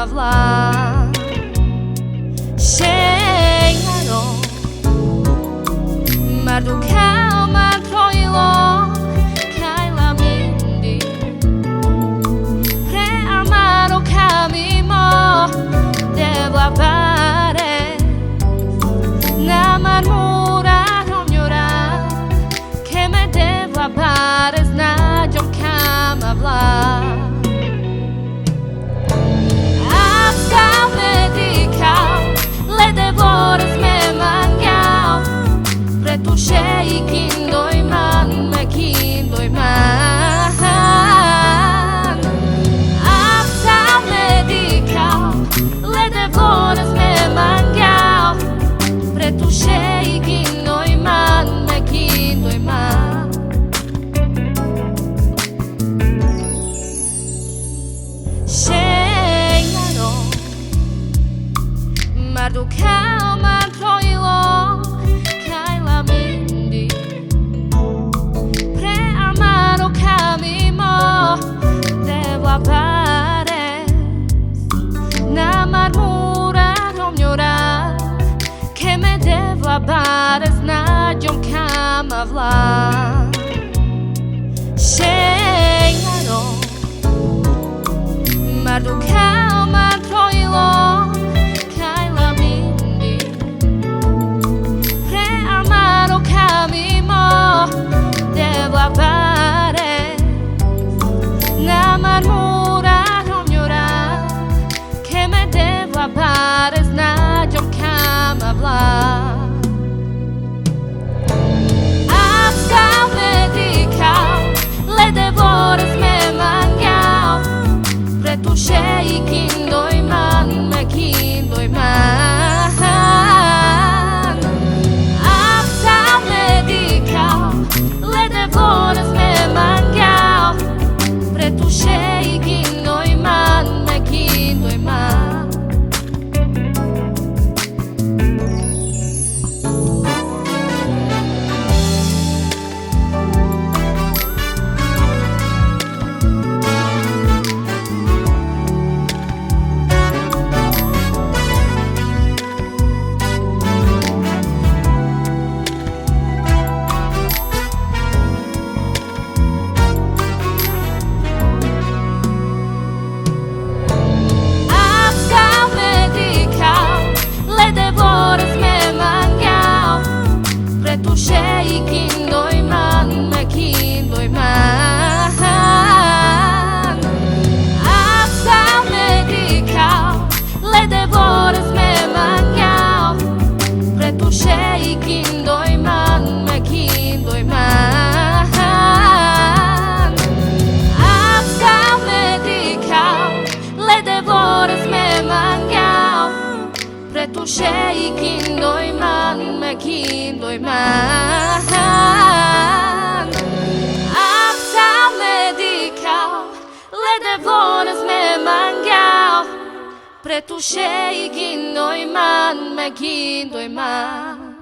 vlla Shengaro Mardu kama troilo Kaila mindi Pre amaro kamimo Devla pare Namar mura romjura Keme devla pare Znađom kama vla Mardu kama troilo Kaila mindi Pre amaro kamimo Devla pares Namar mura romjura Keme devla pares Nađom kama vla Shengaro Mardu kama troilo Namar mura romjura Keme devla pares Nađom kama vla Apsal medikal Lede vores me mangal Pretuše I kindoj man Me kindoj man Apsal medikal Lede vores me mangal Pretuše I kindoj man Me kindoj man Pretuše I kindoj man Me kindoj man Apsal medikal Lede vores me mangal Pretuše I kindoj man Me kindoj man